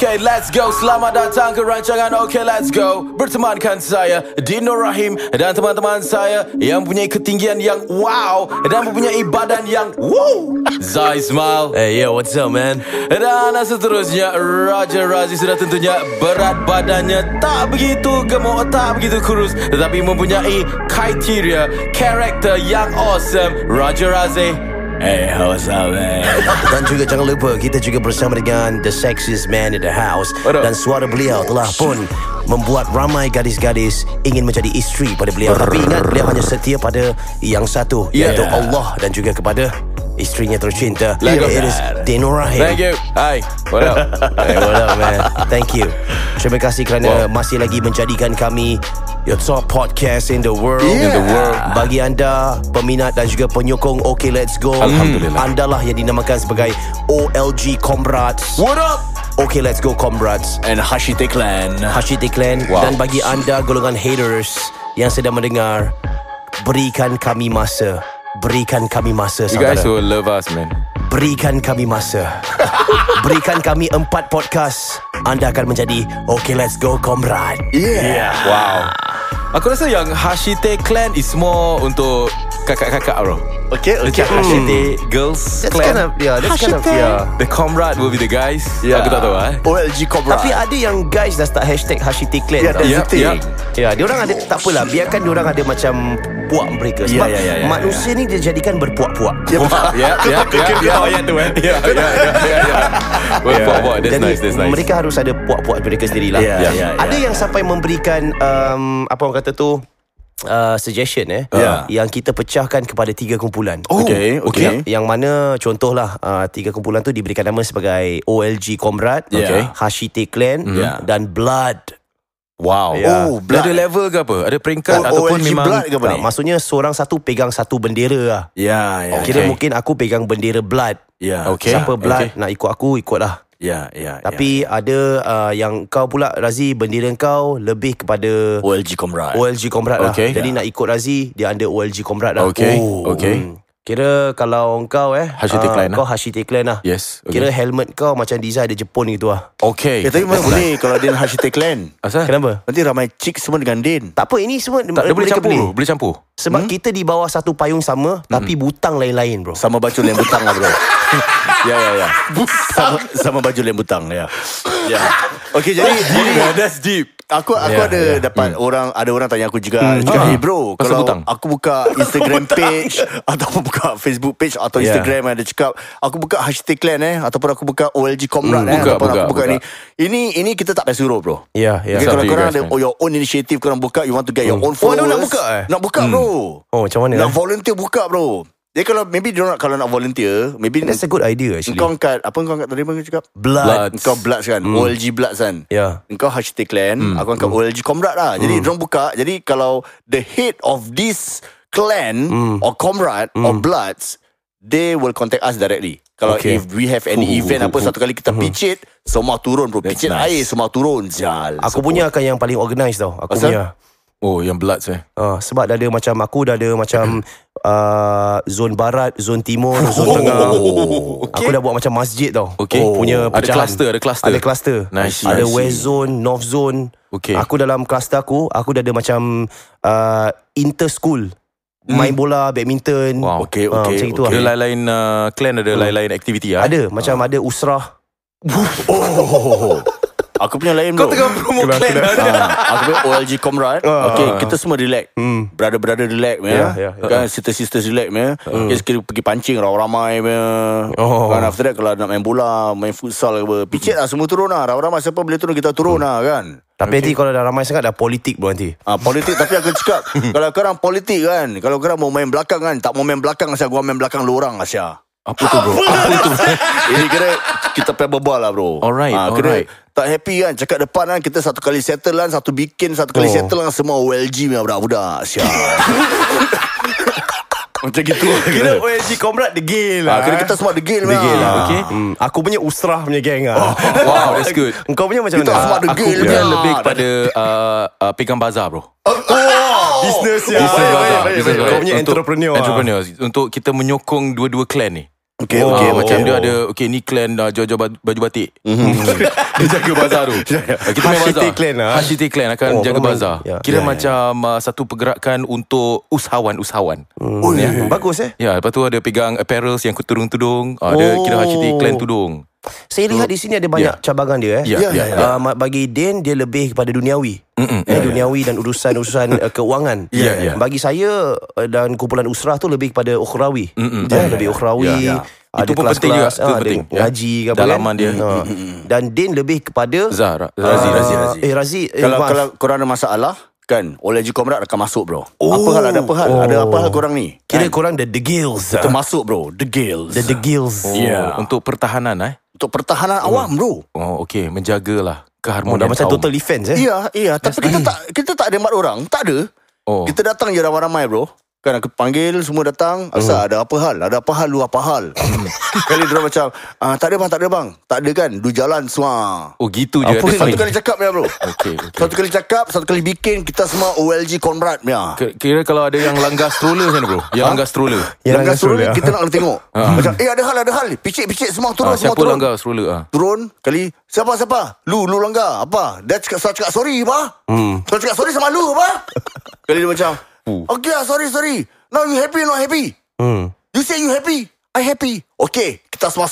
Okay, let's go. Selamat datang ke rancangan Okay, let's go. Bertemankan saya Dino Rahim dan teman-teman saya yang mempunyai ketinggian yang wow dan mempunyai badan yang woo, Zai Ismail. Hey yo, what's up man? Dan seterusnya Raja Razi sudah tentunya berat badannya tak begitu gemuk, tak begitu kurus, tetapi mempunyai kriteria karakter yang awesome. Raja Razi. Hey, what's up man? Dan juga jangan lupa kita juga bersama dengan The Sexiest Man in the House. Dan suara beliau telah pun membuat ramai gadis-gadis ingin menjadi isteri pada beliau. Tapi ingat, beliau hanya setia pada yang satu, iaitu Allah dan juga kepada isterinya tercinta. It is Dino Rahim. Thank you. Hi, what up? Hey, what up man? Thank you. Terima kasih kerana masih lagi menjadikan kami your top podcast in the world. In the world. Bagi anda peminat dan juga penyokong Okay Let's Go, Alhamdulillah, andalah yang dinamakan sebagai OLG Comrades. What up? Okay Let's Go Comrades And Hashite Clan. Hashite Clan. Wow. Dan bagi anda golongan haters yang sedang mendengar, berikan kami masa. Berikan kami masa, You guys saudara. will love us, man. Berikan kami masa. Berikan kami 4 podcast, anda akan menjadi Okay Let's Go Comrade. Yeah. Wow. Aku rasa yang Hashite Clan is more untuk kakak-kakak, bro. Okay. Macam Hashite Girls That's Clan. kind of, that's kind of, The comrade will be the guys. Yeah. Aku tak tahu OLG Cobra. Tapi ada yang guys dah start hashtag Hashite Clan. Yeah, tau. that's the thing. Ya, diorang ada, tak apalah, biarkan diorang ada macam puak mereka. Sebab manusia ni dijadikan berpuak-puak. Ya. Ayat tu Ya. Buat. That's Jadi nice. mereka harus ada puak-puak mereka sendirilah. Yeah. Ada yang sampai memberikan apa orang kata tu, suggestion yang kita pecahkan kepada 3 kumpulan. Okay. Yang mana contohlah 3 kumpulan tu diberikan nama sebagai OLG Comrade, Hashite Clan dan Blood. Wow. Oh, Blood. Ada level ke apa? Ada peringkat ataupun OLG memang Blood ke apa ni? Maksudnya seorang satu pegang satu bendera lah. Ya. Kira mungkin aku pegang bendera Blood. Ya. Okay. Siapa Blood nak ikut aku, ikutlah. Ya. Tapi ada yang kau pula, Razi, bendera kau lebih kepada OLG Comrade. OLG Comrade lah. Okay. Jadi nak ikut Razi, dia under OLG Comrade lah. Okay. Kira kalau kau Hashite Clan kau Hashite Clan lah. Yes. Kira helmet kau macam design ada Jepun gitu lah. Okay. Tapi mana boleh kalau dia Hashite Clan. Asal? Kenapa? Nanti ramai chicks semua dengan Din. Tak apa, ini semua Tak, dia boleh mereka campur. Boleh campur. Sebab kita di bawah satu payung sama, tapi butang lain-lain, bro. Sama baju lem butang lah bro. Ya. Sama baju lem butang ya. Okay, jadi That's deep. Aku ada dapat ada orang tanya aku juga. Hey bro, Pasal kalau butang. aku buka Instagram page ataupun buka Facebook page atau Instagram ada cakap aku buka Hashite Clan ataupun aku buka OLG Comrade ataupun aku buka ni. Ini kita tak payah suruh bro. Ya. Okay, kalau korang ada your own initiative, korang buka, you want to get your own followers. nak buka Nak buka bro. Oh, macam mana? Nak volunteer buka bro. Jadi kalau maybe diorang kalau nak volunteer, maybe That's a good idea actually. engkau angkat apa engkau angkat tadi apa kau cakap? Blood. Engkau Bloods kan, OLG Bloods kan. Ya. Engkau Hashite Clan, aku angkat OLG Comrade lah. Jadi diorang buka. Jadi kalau the head of this clan or comrade or Bloods, they will contact us directly. Kalau if we have any event apa satu kali kita picit, semua turun bro. Picit air semua turun. Aku punya akan yang paling organised tau. Aku punya. Oh, yang Bloods Sebab dah ada macam aku dah ada macam zon barat, zon timur, zon tengah. Aku dah buat macam masjid tau. Punya pecahan. Ada cluster. Nice. Ada west zone, north zone. Aku dalam cluster aku dah ada macam inter school. Main bola, badminton. Wow. Macam itu Ada lah. lain-lain clan, ada lain-lain aktiviti Ada macam ada usrah. Aku punya lain bro. Kau tengah promo clan. Aku punya OLG Comrade. Okay, kita semua relax. Brother relax kan, sister relax kita pergi pancing ramai kan. After that kalau nak main bola, main futsal ke, picit lah semua turun lah. Ramai siapa boleh turun, kita turun lah kan. Tapi nanti kalau dah ramai sangat dah politik bro nanti. Politik. Tapi aku cakap kalau korang politik kan, kalau korang mau main belakang kan, tak mau main belakang Asya, gua main belakang lu orang Asya. Apa tu bro? Ini kira kita pay berbual lah bro. Alright. Tak happy kan, cakap depan kan, kita satu kali settle kan, satu kali settle kan, semua OLG punya budak-budak Asya. Macam gitu lah. Kira OLG Comrade degil lah. Kira kita semua degil lah. Okay. Aku punya usrah punya geng lah. Wow, that's good. Engkau punya macam Kita mana? semua Aku degil punya lah. lebih kepada pegang bazar bro. Business ya. Business bazar. Kau punya entrepreneur. Untuk kita menyokong dua-dua clan ni. Okay. Macam dia ada ni clan jual-jual baju batik. Dia jaga bazar tu. Kita main bazar clan Hashiti clan akan jaga bazar. Kira macam satu pergerakan untuk usahawan. Bagus lepas tu ada pegang apparels yang tudung-tudung. Dia kira Hashiti clan tudung. Saya lihat di sini ada banyak cabangan dia. Bagi Din, dia lebih kepada duniawi. Duniawi dan urusan keuangan. Bagi saya dan kumpulan usrah tu lebih kepada ukhrawi. Lebih ukhrawi. Ada itu pun penting juga. Itu penting. Ngaji ke apa dalaman dia. Dan Din lebih kepada Razi. Kalau korang ada masalah kan, OLG Comrade akan masuk bro. Ada apa hal korang ni? Kira korang the Gills. Kita masuk bro, the Gills. The Gills. Untuk pertahanan Untuk pertahanan awam bro. Okey, menjagalah keharmonian macam kaum. total defense Iya, tapi kita tak ada mat orang, tak ada. Kita datang je ramai-ramai bro. Kan aku panggil semua datang. Asal ada apa hal lu apa hal? Kali dia macam tak ada bang. Tak ada kan, du jalan semua. Gitu je. Satu kali cakap ya bro. Okay. Satu kali cakap, satu kali bikin. Kita semua OLG Comrade ya. Kira kalau ada yang langgar stroller macam bro. Yang langgar stroller. Langgar stroller kita nak kena tengok. Macam ada hal. Picit semua turun. Siapa langgar stroller? Turun kali. Siapa? Lu langgar. Apa? Dia cakap sorry apa? Dia cakap sorry sama lu apa? Kali dia macam okay sorry. Now you happy or not happy? You say you happy, I happy. Okay, kita semua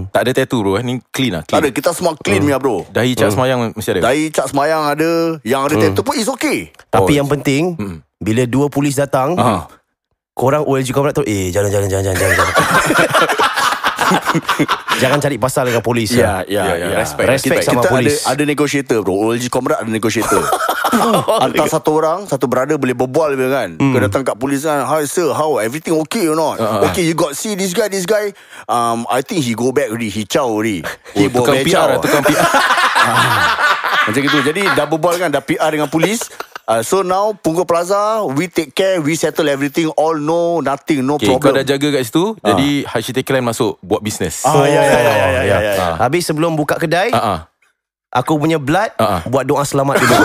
tak ada tattoo bro. Ni clean lah. Tak ada, kita semua clean ya bro. Dahi cap semayang mesti ada. Dahi cap semayang ada. Yang ada tattoo pun is okay. Tapi yang penting bila dua polis datang, korang OLG Comrade tu jangan. Jangan cari pasal dengan polis. Respect sama kita polis. Ada negotiator bro. OLG Comrade ada negotiator. Hantar satu brother boleh berbual kan. Kau datang kat polis kan, hi sir, how everything okay or not? Okay, you got see this guy. I think he go back already. He chow already. He tukang PR. Macam gitu. Jadi dah berbual kan, dah PR dengan polis. So now Punggol Plaza, we take care, we settle everything, all nothing, no problem. Kau dah jaga kat situ. Jadi Hashiti Clan masuk buat bisnes. Ya. Habis sebelum buka kedai, aku punya blood buat doa selamat dulu.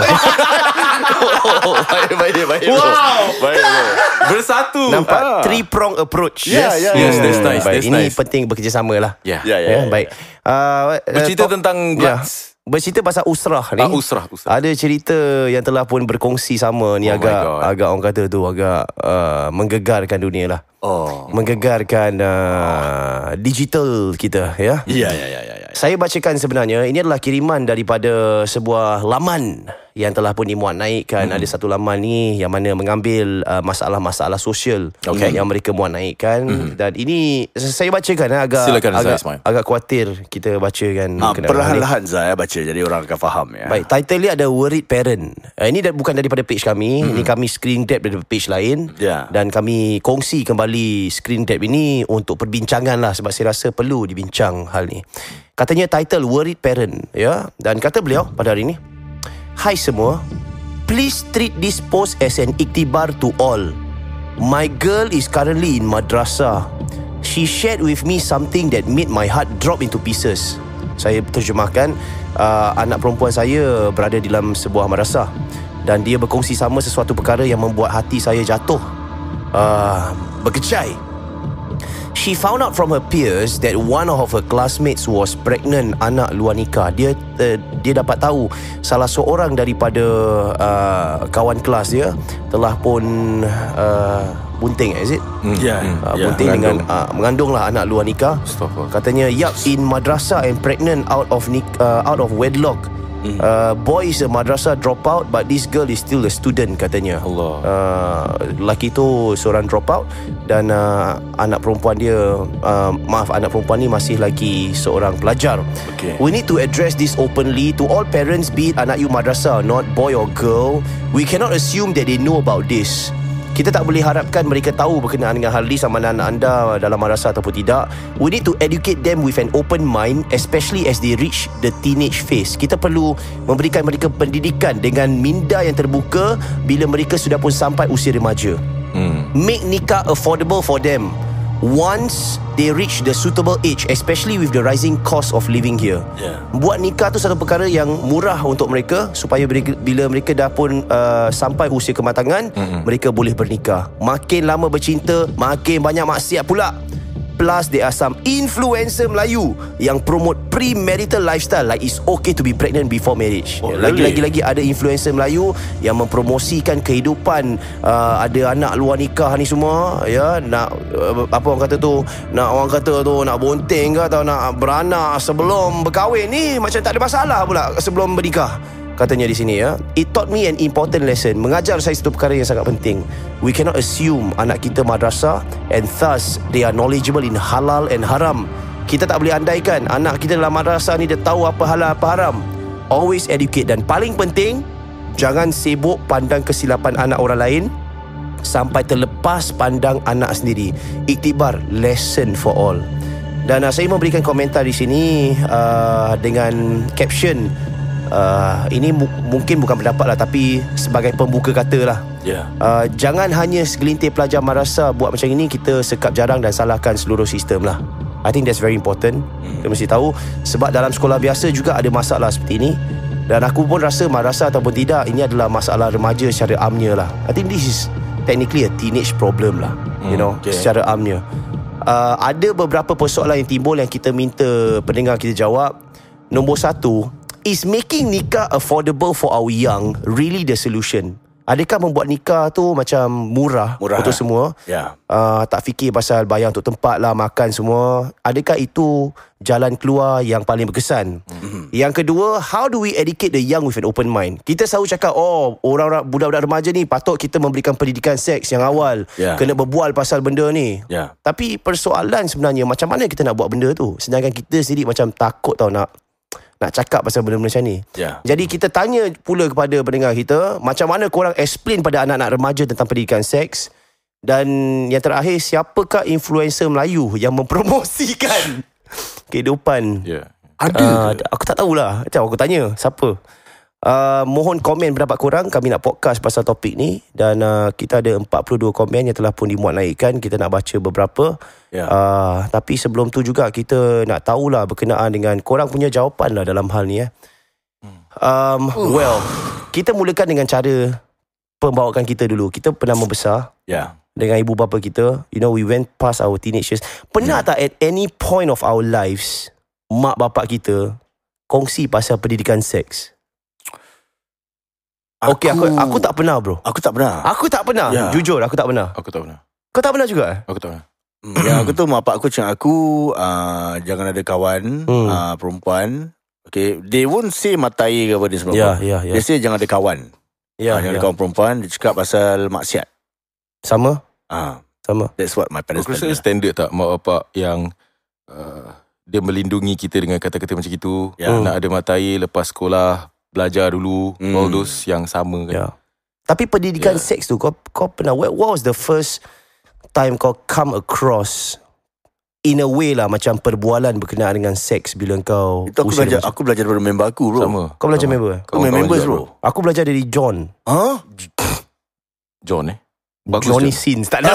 Baik. Wow. Baik. Bersatu. Nampak? Three-prong approach. Yes, that's nice. Baik. Ini penting bekerjasama lah. Baik. Bercerita tentang Bloods. Bercerita pasal usrah ni. Usrah. Ada cerita yang telah pun berkongsi sama ni. Agak orang kata tu agak menggegarkan dunia lah. Menggegarkan digital kita ya. Saya bacakan sebenarnya. Ini adalah kiriman daripada sebuah laman yang telah pun dimuat naikkan. Ada satu laman ni yang mana mengambil masalah-masalah sosial yang mereka muat naikkan. Dan ini saya bacakan agak khawatir kita bacakan. Perlahan-lahan saya baca jadi orang akan faham ya. Baik, title dia ada Worried Parent. Ini bukan daripada page kami. Ini kami screen grab daripada page lain. Dan kami kongsi kembali screen grab ini untuk perbincangan lah, sebab saya rasa perlu dibincang hal ni. Katanya title Worried Parent ya. Dan kata beliau pada hari ini, hai semua, please treat this post as an iktibar to all. My girl is currently in madrasah. She shared with me something that made my heart drop into pieces. Saya terjemahkan, anak perempuan saya berada di dalam sebuah madrasah dan dia berkongsi sama sesuatu perkara yang membuat hati saya jatuh berkecai. She found out from her peers that one of her classmates was pregnant, anak luar nikah. Dia dapat tahu salah seorang daripada kawan kelas dia telah pun bunting, is it? Bunting dengan mengandunglah anak luar nikah. Katanya, in madrasah and pregnant out of wedlock. Boy is a madrasah dropout, but this girl is still a student katanya. Lelaki tu seorang dropout dan anak perempuan ni masih lagi seorang pelajar. We need to address this openly to all parents, be it anak you madrasah, not boy or girl. We cannot assume that they know about this. Kita tak boleh harapkan mereka tahu berkenaan dengan hal ini sama ada anak anda dalam madrasah ataupun tidak. We need to educate them with an open mind, especially as they reach the teenage phase. Kita perlu memberikan mereka pendidikan dengan minda yang terbuka bila mereka sudah pun sampai usia remaja. Make nikah affordable for them once they reach the suitable age, especially with the rising cost of living here. Buat nikah tu satu perkara yang murah untuk mereka, supaya bila mereka dah pun sampai usia kematangan, mereka boleh bernikah. Makin lama bercinta, makin banyak maksiat pula. Plus there are some influencer Melayu yang promote premarital lifestyle, like it's okay to be pregnant before marriage. Lagi ada influencer Melayu yang mempromosikan kehidupan ada anak luar nikah ni semua, ya, nak apa orang kata tu, nak bonteng ke atau nak beranak sebelum berkahwin ni macam tak ada masalah pula sebelum bernikah. Katanya di sini, ya. It taught me an important lesson. Mengajar saya satu perkara yang sangat penting. We cannot assume anak kita madrasah and thus they are knowledgeable in halal and haram. Kita tak boleh andaikan anak kita dalam madrasah ni dia tahu apa halal apa haram. Always educate. Dan paling penting, jangan sibuk pandang kesilapan anak orang lain sampai terlepas pandang anak sendiri. Iktibar, lesson for all. Dan saya memberikan komentar di sini dengan caption, ini mungkin bukan pendapat lah, tapi sebagai pembuka kata lah. Jangan hanya segelintir pelajar madrasah buat macam ini, kita sekap jarang dan salahkan seluruh sistem lah. I think that's very important. Kita mesti tahu, sebab dalam sekolah biasa juga ada masalah seperti ini. Dan aku pun rasa madrasah ataupun tidak, ini adalah masalah remaja secara amnya lah. I think this is technically a teenage problem lah, you know, secara amnya. Ada beberapa persoalan yang timbul yang kita minta pendengar kita jawab. Nombor satu, is making nikah affordable for our young really the solution? Adakah membuat nikah tu macam murah untuk semua? Tak fikir pasal bayar untuk tempat lah, makan semua. Adakah itu jalan keluar yang paling berkesan? Yang kedua, how do we educate the young with an open mind? Kita selalu cakap, orang budak-budak remaja ni patut kita memberikan pendidikan seks yang awal, kena berbual pasal benda ni. Tapi persoalan sebenarnya, macam mana kita nak buat benda tu? Sedangkan kita sendiri macam takut tau nak cakap pasal benda-benda macam ni. Jadi kita tanya pula kepada pendengar kita, macam mana korang explain pada anak-anak remaja tentang pendidikan seks? Dan yang terakhir, siapakah influencer Melayu yang mempromosikan kehidupan? Ada. Aku tak tahulah. Macam aku tanya, siapa? Mohon komen pendapat korang. Kami nak podcast pasal topik ni. Dan kita ada 42 komen yang telah pun dimuat naikkan. Kita nak baca beberapa. Tapi sebelum tu juga kita nak tahulah berkenaan dengan korang punya jawapan lah dalam hal ni. Well, kita mulakan dengan cara pembawaan kita dulu. Kita pernah membesar dengan ibu bapa kita. You know, we went past our teenage years. Pernah tak at any point of our lives mak bapak kita kongsi pasal pendidikan seks? Aku tak pernah, bro. Aku tak pernah. Jujur, aku tak pernah. Aku tak pernah. Kau tak pernah juga? Aku tak pernah. Yang aku tu, mak bapak aku cakap aku jangan ada kawan perempuan. Okay, they won't say matai ke apa dia sebab dia say jangan ada kawan. Jangan ada kawan perempuan. Dia cakap pasal maksiat. Sama. That's what my parents Aku rasa standard tak mak bapak yang dia melindungi kita dengan kata-kata macam itu. Nak ada matai lepas sekolah, belajar dulu, all those yang sama kan. Tapi pendidikan seks tu, kau pernah, what was the first time kau come across in a way lah macam perbualan berkenaan dengan seks bila kau itu aku belajar daripada member aku, bro. Sama. Kau belajar member? Kau members, bro. Aku belajar dari John. John bagus Johnny je. Sins. Tak ada.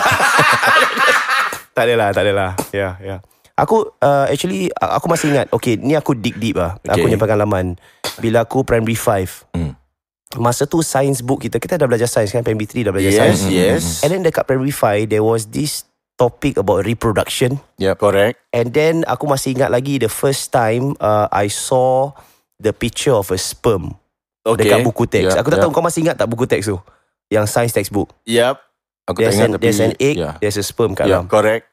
Tak adalah. Ya. Aku actually aku masih ingat. Okay, ni aku dig deep lah. Aku punya pengalaman bila aku primary 5. Masa tu science book kita dah belajar science kan, primary 3 dah belajar science. Yes. And then dekat primary 5 there was this topic about reproduction. Correct. And then aku masih ingat lagi the first time I saw the picture of a sperm dekat buku teks. Aku tak tahu kau masih ingat tak buku teks tu, yang science textbook. Aku tak ingat, there's an egg, there's a sperm kat dalam. Correct.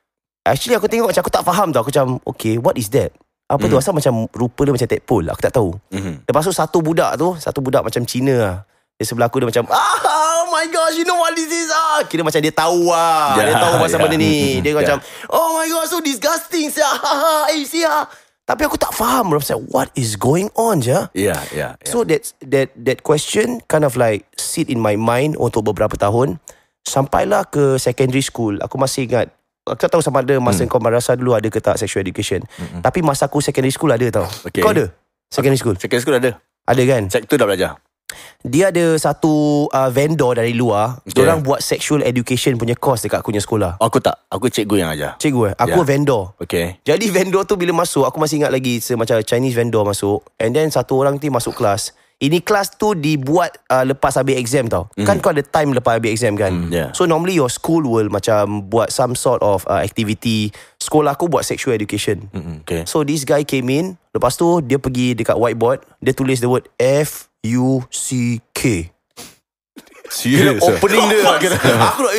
Actually aku tengok macam aku tak faham tau. Aku macam, okay, what is that? Apa tu? Asal macam rupa dia macam tadpole. Aku tak tahu. Lepas tu satu budak macam Cina lah. Dia sebelah aku, dia macam, oh my gosh, you know what this is? Kira macam dia tahu lah. Dia tahu pasal benda ni. Dia macam, oh my gosh, so disgusting. Tapi aku tak faham. Bro. Macam, what is going on je? So that question kind of like sit in my mind untuk beberapa tahun. Sampailah ke secondary school. Aku masih ingat. Aku tak tahu sama ada masa kau madrasah dulu ada ke tak sexual education. Tapi masa aku secondary school ada tau. Kau ada? Secondary school? Secondary school ada. Ada kan? Sek tu dah belajar. Dia ada satu vendor dari luar. Diorang buat sexual education punya course dekat aku punya sekolah. Aku tak. Aku cikgu yang ajar. Cikgu Aku vendor. Jadi vendor tu bila masuk, aku masih ingat lagi semacam Chinese vendor masuk. And then satu orang tu masuk kelas. Ini kelas tu dibuat lepas habis exam tau. Kan kau ada time lepas habis exam kan. So normally your school will macam buat some sort of activity. Sekolah aku buat sexual education. Okay. So this guy came in. Lepas tu dia pergi dekat whiteboard. Dia tulis the word F-U-C-K. Serius Opening dia aku nak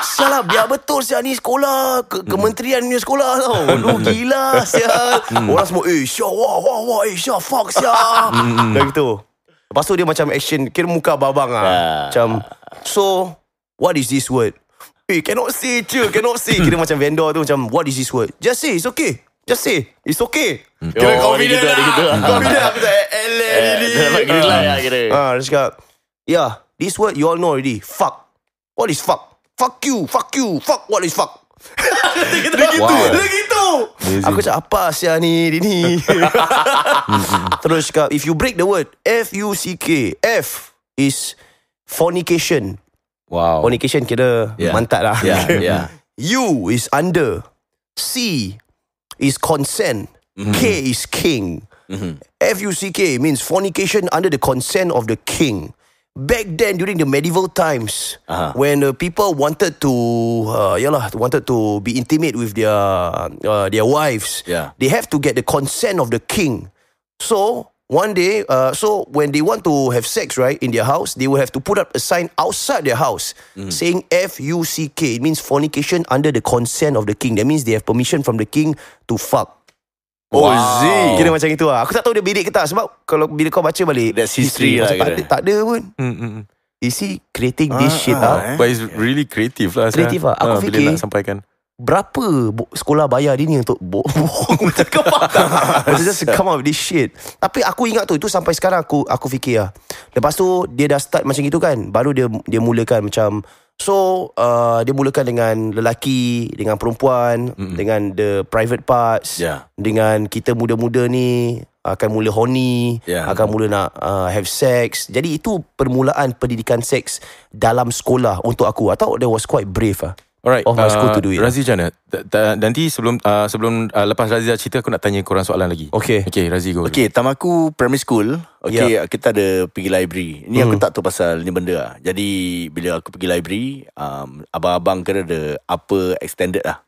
Sial lah biar betul sial ni sekolah Kementerian punya sekolah tau. Lu gila sial. Orang semua sial wah sial fuck sial. Dan gitu. Lepas tu dia macam action. Kira muka babang macam so what is this word? Cannot say je. Cannot say. Kira macam vendor tu macam what is this word? Just say it's okay. Just say it's okay. Kira confident lah. Confident. Aku tak dia cakap yeah, this word you all know already. Fuck. What is fuck? Fuck you. Fuck you. Fuck, what is fuck? Dia gitu. Aku cakap apa sia ni. Terus cakap if you break the word F-U-C-K. F is fornication. Wow. Fornication kira mantat lah. U is under. C is consent. K is king. F-U-C-K means fornication under the consent of the king. Back then during the medieval times, when people wanted to be intimate with their wives, they have to get the consent of the king. So one day, when they want to have sex, right, in their house, they will have to put up a sign outside their house saying F-U-C-K. It means fornication under the consent of the king. That means they have permission from the king to fuck. Kira macam itu lah. Aku tak tahu dia bedek ke tak. Sebab kalau bila kau baca balik that's history lah, tak ada pun. Is he creating this shit lah? But it's really creative lah. Creative lah. Aku fikir bila nak sampaikan berapa sekolah bayar dia ni untuk bohong just come up with this shit. Tapi aku ingat tu, itu sampai sekarang aku fikir lah. Lepas tu dia dah start macam itu kan, baru dia mulakan macam dia mulakan dengan lelaki, dengan perempuan, dengan the private parts, dengan kita muda-muda ni akan mula horny, akan mula nak have sex. Jadi itu permulaan pendidikan seks dalam sekolah untuk aku. I thought that was quite brave Alright, of my school to do it. Razi macam mana? Nanti sebelum lepas Razi dah cerita, aku nak tanya korang soalan lagi. Okay, Razi go. Okay, time aku primary school, kita ada pergi library. Ni aku tak tahu pasal ni benda lah. Jadi bila aku pergi library, abang-abang kena ada upper extended lah.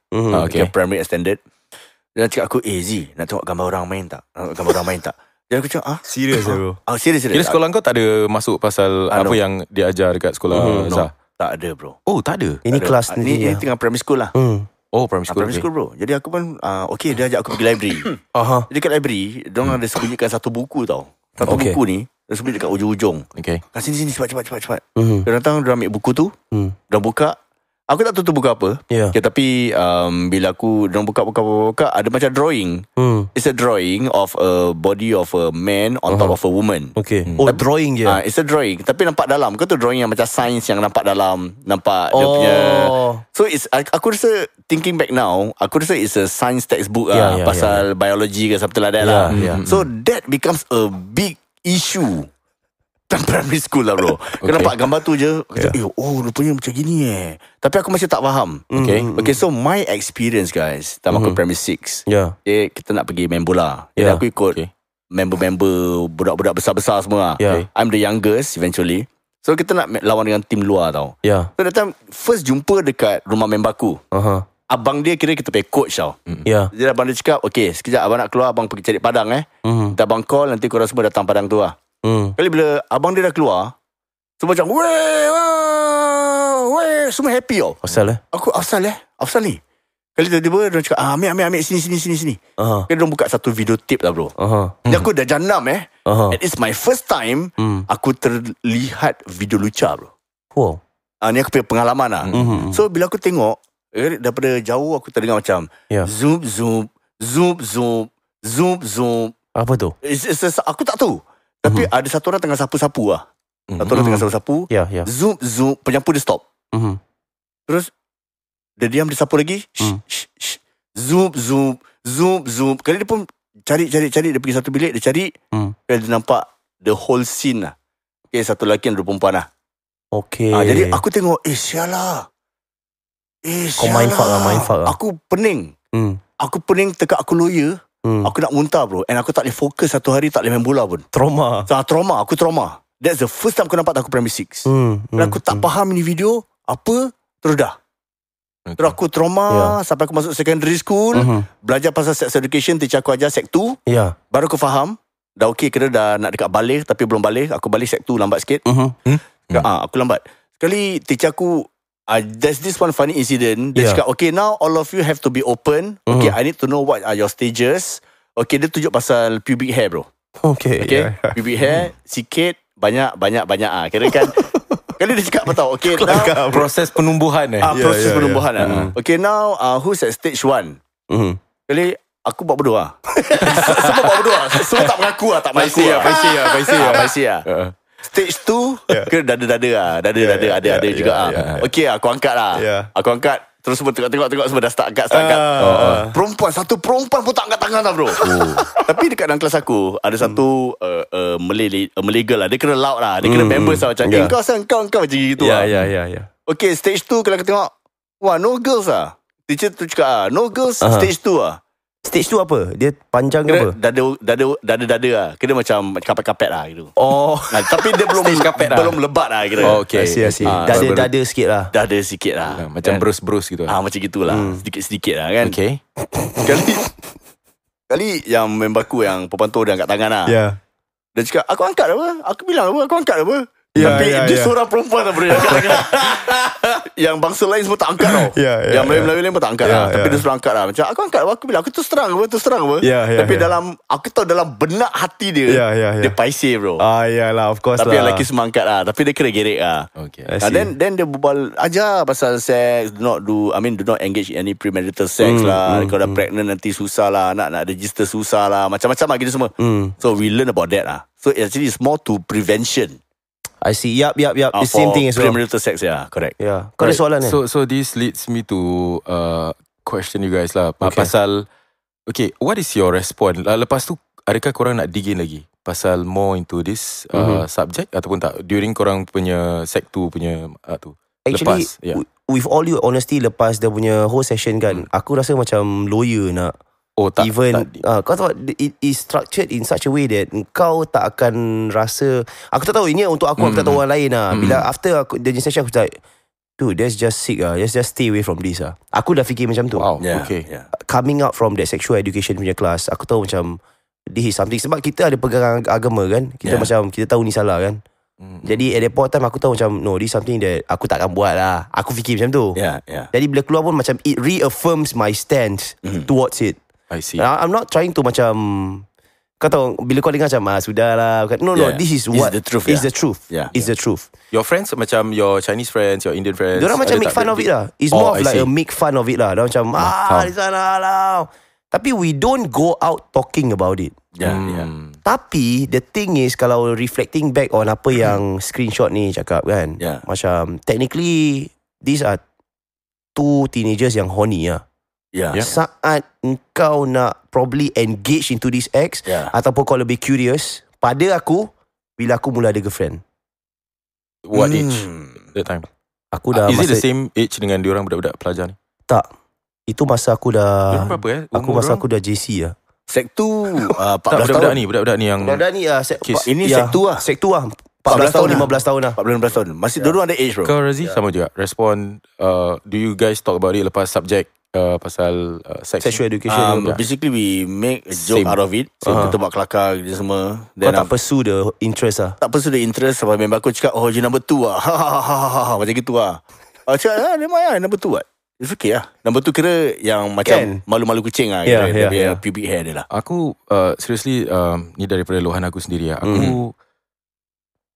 Primary extended. Dia cakap aku, Z, nak tengok gambar orang main tak? Jadi aku cakap, serius bro? Serius. Kira sekolah kau tak ada masuk pasal apa yang dia ajar dekat sekolah Zah? Tak ada bro. Oh, tak ada? Ini kelas ni tengah primary school lah. Oh, primary school. Primary school bro. Jadi aku pun dia ajak aku pergi library. Jadi kat library, diorang ada sembunyikan satu buku tau. Satu buku ni dia sembunyi dekat ujung-ujung. Kat sini cepat. Dia datang, dia ambil buku tu, dia buka. Aku tak tahu tu buku apa. Tapi bila diorang buka, ada macam drawing. It's a drawing of a body of a man on top of a woman. Drawing je. It's a drawing. Tapi nampak dalam. Kau tu drawing yang macam science yang nampak dalam. Nampak dia punya. So aku rasa, thinking back now, aku rasa it's a science textbook pasal biology ke something like that lah. So that becomes a big issue dalam primary school lah bro. Kau nampak gambar tu je, rupanya macam gini Tapi aku masih tak faham. Okay, so my experience guys, time aku primary 6, kita nak pergi main bola. Jadi aku ikut member-member, budak-budak besar-besar semua. I'm the youngest eventually. So kita nak lawan dengan tim luar tau. So that time, first jumpa dekat rumah member aku, abang dia kira kita pay coach tau. Jadi abang dia cakap, okay, sekejap abang nak keluar, abang pergi cari padang Kita abang call, nanti korang semua datang padang tu lah. Kali bila abang dia dah keluar, semua macam weh, semua happy tau. Aku asal ni. Kali tiba-tiba dia cakap, ambil sini. Kali dia buka satu video tape lah bro. Jadi aku dah janam And it's my first time aku terlihat video luca bro. Ni aku punya pengalaman lah. So bila aku tengok, daripada jauh aku terdengar macam zoom. Apa tu? Aku tak tahu. Tapi ada satu orang tengah sapu-sapu lah. Satu orang tengah sapu-sapu. Zoom. Penyapu dia stop. Terus dia diam, dia sapu lagi. Zoom. Kali dia pun cari. Dia pergi satu bilik, dia cari. Kali dia nampak the whole scene lah. Okay, satu lelaki dan dua perempuan lah. Jadi aku tengok, sialah. Kau mindfuck lah. Aku pening. Aku pening tekak aku lawyer. Aku nak muntah bro. And aku tak boleh fokus satu hari, tak boleh main bola pun. Trauma. Trauma. Aku trauma. That's the first time aku nampak aku primary 6. Dan aku tak faham ni video apa. Terus dah. Terus aku trauma sampai aku masuk secondary school. Belajar pasal sex education. Teacher aku ajar sec 2. Baru aku faham. Dah okey, kira dah nak dekat balik. Tapi belum balik. Aku balik sec 2 lambat sikit. Aku lambat. Sekali teacher aku, there's this one funny incident. Dia cakap, okay, now all of you have to be open. Okay, I need to know what are your stages. Okay, dia tunjuk pasal pubic hair bro. Okay. Pubic hair, sikit, banyak. Kira kan. Kali dia cakap apa tau? Okay, now proses penumbuhan proses penumbuhan. Okay, now who's at stage 1? Kali aku buat bodoh lah. Semua buat bodoh lah. Semua tak mengaku lah. Tak mengaku lah. Paisi lah. Stage 2 kira dada-dada lah. Ada juga lah. Okay, aku angkat lah. Aku angkat. Terus semua tengok semua dah start angkat. Satu perempuan pun tak angkat tangan lah bro. Tapi dekat dalam kelas aku ada satu Malay girl lah. Dia kena loud lah. Dia kena members lah. Macam kau macam gitu lah. Okay, stage 2 kalau aku tengok, wah, no girls lah. Teacher tu cakap no girls. Stage 2 lah. Stage tu apa? Dia panjang ke apa? Dada lah. Kira macam kapet-kapet lah gitu. Tapi dia belum lebat lah kira. Okay. I see. Dada sikit lah. Dada sikit lah. Macam brus-brus gitu. Macam gitulah. Sedikit-sedikit lah kan. Okay. Kali yang member aku yang perempuan tu dia angkat tangan lah. Dia cakap, aku angkat apa? Aku bilang apa? Aku angkat apa? Tapi dia seorang perempuan lah bro yang angkat tangan. Yang bangsa lain semua tak angkat tau. Yang Melayu lain pun tak angkat lah. Tapi dia seorang angkat lah. Macam aku angkat apa? Aku bilang aku terus terang apa? Tapi dalam, aku tahu dalam benak hati dia, dia paisi bro. Yalah, of course tapi lah. Tapi yang lelaki semua angkat lah. Tapi dia kena gerik lah. Then dia berbual ajar pasal sex. Do not engage in any premarital sex lah. Kalau dah pregnant nanti susah lah. Nak register susah lah. Macam-macam lah gitu semua. So we learn about that lah. So actually it's more to prevention. I see. Yup. The same thing as well. Premarital sex, correct. Kau ada soalan ni? So this leads me to question you guys lah. Pasal, okay, what is your response? Lepas tu, adakah korang nak dig in lagi? Pasal more into this subject ataupun tak? During korang punya sec 2 punya tu. Actually, with all your honesty, lepas dia punya whole session kan, aku rasa macam lawyer nak. Kau tahu it is structured in such a way that kau tak akan rasa. Aku tak tahu ini untuk aku tak tahu orang lain lah. Bila after aku the session aku like, dude, that's just sick lah. Let's just stay away from this lah. Aku dah fikir macam tu. Coming out from that sexual education punya class, aku tahu macam this is something. Sebab kita ada pegangan agama kan. Kita macam kita tahu ni salah kan. Jadi at that point time aku tahu macam no, this is something that aku takkan buat lah. Aku fikir macam tu. Jadi bila keluar pun macam it reaffirms my stance towards it. I see. I'm not trying to macam, kau tahu bila kau dengar macam sudahlah. No, this is what the truth. Is the truth. It's the truth. Your friends macam your Chinese friends, your Indian friends, diorang macam make fun of it lah. It's more of like a make fun of it lah. Diorang macam di sana lah. Tapi we don't go out talking about it. Tapi the thing is, kalau reflecting back on apa yang screenshot ni cakap kan, macam technically these are two teenagers yang horny lah. Saat engkau nak probably engage into this ex, ataupun kau lebih curious, pada aku, bila aku mula ada girlfriend. What age that time? Aku dah Is it the same age dengan diorang budak-budak pelajar ni? Tak. Itu masa aku dah berapa aku dah JC lah. Sec 2 14 budak-budak tahun. Budak-budak ni yang Budak-budak ni ini Sec 2 lah. Sec 2 lah. 14 tahun, 15 tahun lah. 14 tahun. Masih dulu ada age bro. Kau Razi sama juga. Respon, do you guys talk about it lepas subjek pasal sexual education? Basically we make a joke out of it. So kita buat kelakar dia semua. Kau tak pursue the interest lah? Tak pursue the interest. Sampai member aku cakap, oh you number 2 lah. Macam gitu lah. Cakap, dia main number 2 lah. It's okay lah. Number 2 kira yang macam malu-malu kucing lah. Dia pubic hair dia lah. Aku seriously ni daripada luahan aku sendiri lah. Aku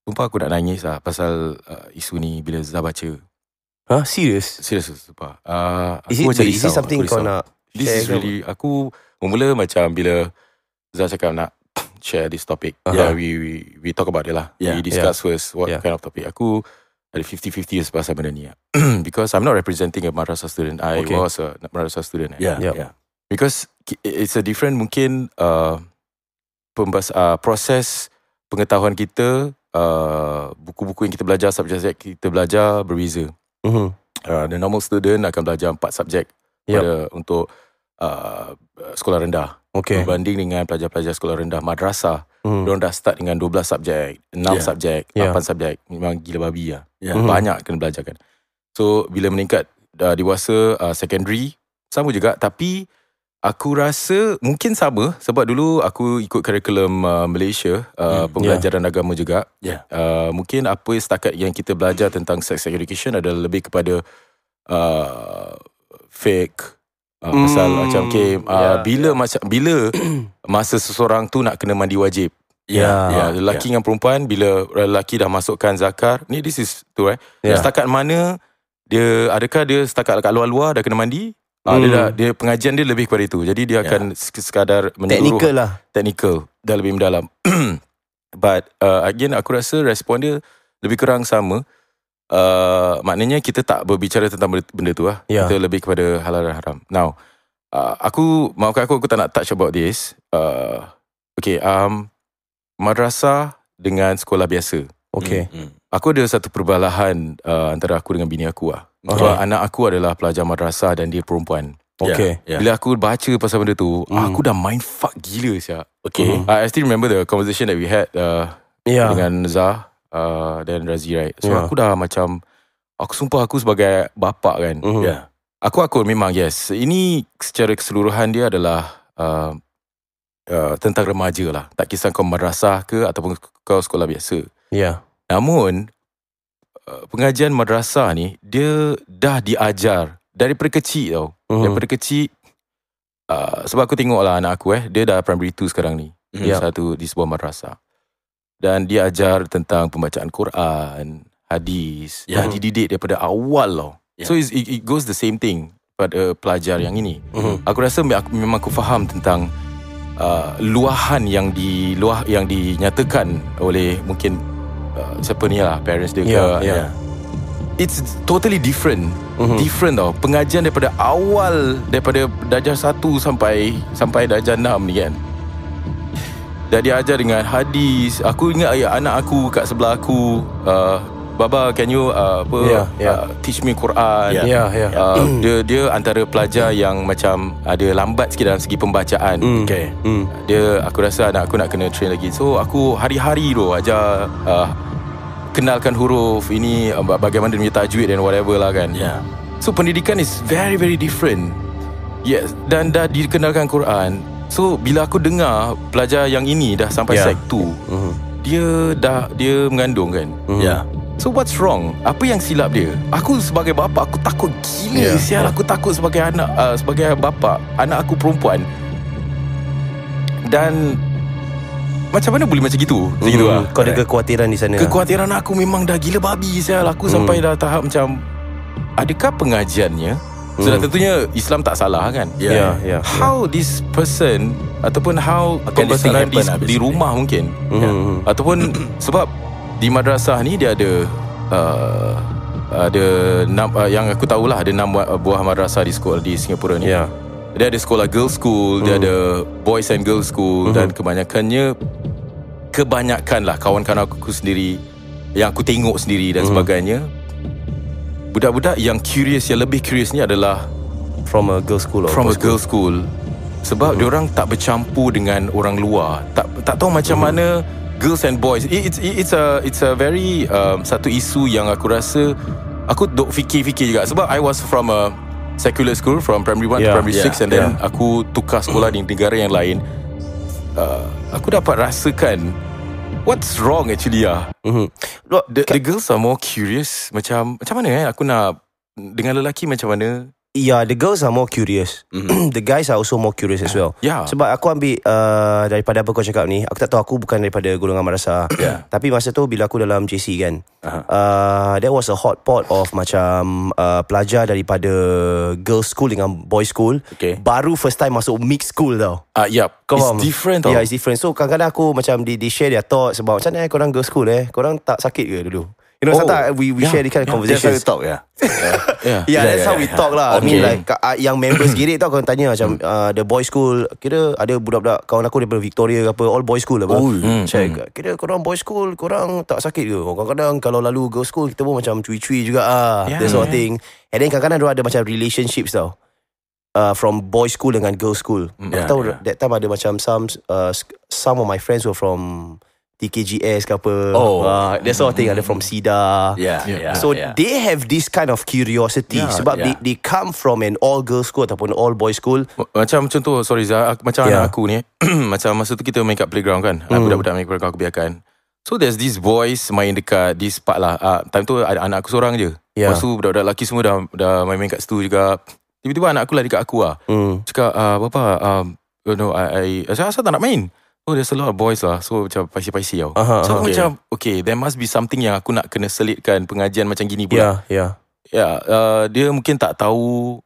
sumpah aku nak nangis lah pasal isu ni bila Zah baca. Serious? Serius sumpah. Is it something kau nak This is really, aku mula macam bila Zah cakap nak share this topic, we talk about it lah. We discuss first what kind of topic. Aku ada 50-50 pasal benda ni. Because I'm not representing a madrasah student. I was a madrasah student. Because it's a different mungkin proses pengetahuan kita, buku-buku yang kita belajar, subjek kita belajar berbeza. The normal student akan belajar 4 subjek untuk sekolah rendah. Okay. Berbanding dengan pelajar-pelajar sekolah rendah madrasah. Diorang dah start dengan 12 subjek, 6 subjek, 8 subjek. Memang gila babi lah. Banyak kena belajar kan. So bila meningkat dewasa, secondary sama juga. Tapi aku rasa mungkin sama sebab dulu aku ikut kurikulum Malaysia, pembelajaran agama juga. Mungkin apa setakat yang kita belajar tentang sex education adalah lebih kepada fake. Pasal macam bila masa seseorang tu nak kena mandi wajib. Lelaki dengan perempuan, bila lelaki dah masukkan zakar, ni this is tu setakat mana dia, adakah dia setakat kat luar-luar dah kena mandi? Dia pengajian dia lebih kepada itu. Jadi dia akan sekadar menyeluruh technical dah lebih mendalam. But again aku rasa respon dia lebih kurang sama. Maknanya kita tak berbicara tentang benda tu lah. Kita lebih kepada halal dan haram. Now maafkan aku tak nak touch about this. Madrasah dengan sekolah biasa. Aku ada satu perbalahan antara aku dengan bini aku lah. Sebab anak aku adalah pelajar madrasah dan dia perempuan. Bila aku baca pasal benda tu, aku dah mindfuck gila siap. I still remember the conversation that we had dengan Zah dan Razi, right? So aku dah macam, aku sumpah aku sebagai bapa kan. Aku memang yes. Ini secara keseluruhan dia adalah tentang remaja lah. Tak kisah kau madrasah ke ataupun kau sekolah biasa. Namun pengajian madrasah ni dia dah diajar daripada kecil tau. Daripada kecil, sebab aku tengok lah anak aku dia dah primary 2 sekarang ni. Satu di sebuah madrasah. Dan dia ajar tentang pembacaan Quran, hadis. Dah dididik daripada awal tau. So it goes the same thing pada pelajar yang ini. Aku rasa memang aku faham tentang luahan yang dinyatakan oleh mungkin siapa ni lah, parents dia ke. It's totally different. Different tau. Pengajian daripada awal, daripada darjah 1 sampai darjah 6 ni kan, dah diajar dengan hadis. Aku ingat anak aku kat sebelah aku, Baba, can you teach me Quran? Dia antara pelajar yang macam ada lambat sikit dalam segi pembacaan. Aku rasa anak aku nak kena train lagi. So aku hari-hari tu ajar kenalkan huruf ini, bagaimana dia punya tajwid dan whatever lah kan. So pendidikan is very very different. Yes, dan dah dikenalkan Quran. So bila aku dengar pelajar yang ini dah sampai sek 2, dia mengandung kan. So what's wrong? Apa yang silap dia? Aku sebagai bapa, aku takut gila. Sial, aku takut sebagai anak, sebagai bapa, anak aku perempuan. Dan macam mana boleh macam gitu? Kau ada kekhawatiran di sana? Kekhawatiran aku memang dah gila babi. Sial, aku sampai dah tahap macam, adakah pengajiannya? So tentunya Islam tak salah kan? How this person, ataupun how pembelajaran di rumah mungkin, ataupun sebab di madrasah ni dia ada yang aku tahulah ada 6 buah madrasah di sekolah di Singapura ni. Dia ada sekolah girls school, dia ada boys and girls school, dan kebanyakan lah kawan-kawan aku sendiri yang aku tengok sendiri dan sebagainya, budak-budak yang curious, yang lebih curious ni adalah from a girls school. Sebab diorang tak bercampur dengan orang luar, tak tahu macam mana girls and boys. It's a very satu isu yang aku rasa aku duk fikir-fikir juga. Sebab I was from a secular school from primary 1 to primary 6, and then aku tukar sekolah di negara yang lain. Aku dapat rasakan what's wrong actually the girls are more curious. Macam mana aku nak dengan lelaki macam mana. The girls are more curious. The guys are also more curious as well. Sebab aku ambil daripada apa kau cakap ni, aku tak tahu, aku bukan daripada golongan madrasah. Tapi masa tu bila aku dalam JC kan, there was a hot pot of macam pelajar daripada girls school dengan boys school. Baru first time masuk mixed school tau. It's different tau. It's different. So kadang-kadang aku macam di share their thoughts about macam mana korang girls school korang tak sakit ke dulu? You know, sometimes we share this kind of conversations. That's how we talk, that's how we talk lah. I mean like yang members girik tau, korang tanya macam the boys school, kira ada budak-budak kawan aku daripada Victoria ke apa, all boys school apa. Check, kira korang boys school, korang tak sakit ke? Kadang-kadang kalau lalu girls school, kita pun macam cui-cui juga that sort of thing. And then kadang-kadang ada macam relationships tau. from boys school dengan girls school. Aku tahu that time ada macam some of my friends were from TKGS ke apa. That sort of thing. Ada from SIDA. So they have this kind of curiosity sebab they come from an all girls school ataupun all boys school. Macam contoh, sorry Zah, macam anak aku ni, macam masa tu kita main kat playground kan, budak-budak main playground aku biarkan. So there's these boys main dekat this part lah. Time tu anak aku seorang je. Lepas tu budak-budak lelaki semua dah main-main kat situ juga. Tiba-tiba anak aku lari kat aku lah. Cakap, Bapa, asal tak nak main? Oh, there's a lot of boys lah. So macam paisi-paisi tau. So macam, okay, there must be something yang aku nak kena selitkan pengajian macam gini pula. Dia mungkin tak tahu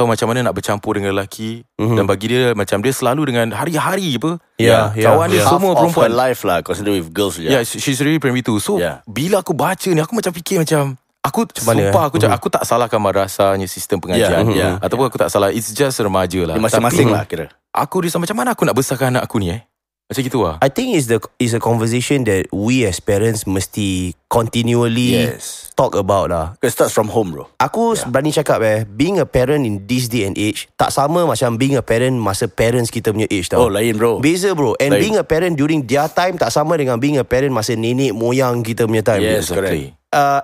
macam mana nak bercampur dengan lelaki. Dan bagi dia, macam dia selalu dengan hari-hari apa. Kawan dia semua perempuan. Half of her life lah, consider with girls je. She's already primary 2. So bila aku baca ni, aku macam fikir macam, aku tak salahkan madrasahnya sistem pengajian. Ataupun aku tak salah, it's just remaja lah. Masing-masing lah kira. Aku risau macam mana aku nak besarkan anak aku ni macam gitu lah. I think is a conversation that we as parents mesti continually talk about lah. It starts from home, bro. Aku berani cakap being a parent in this day and age tak sama macam being a parent masa parents kita punya age tau. Lain bro. Beza bro. And being a parent during their time tak sama dengan being a parent masa nenek moyang kita punya time. Yes, correct.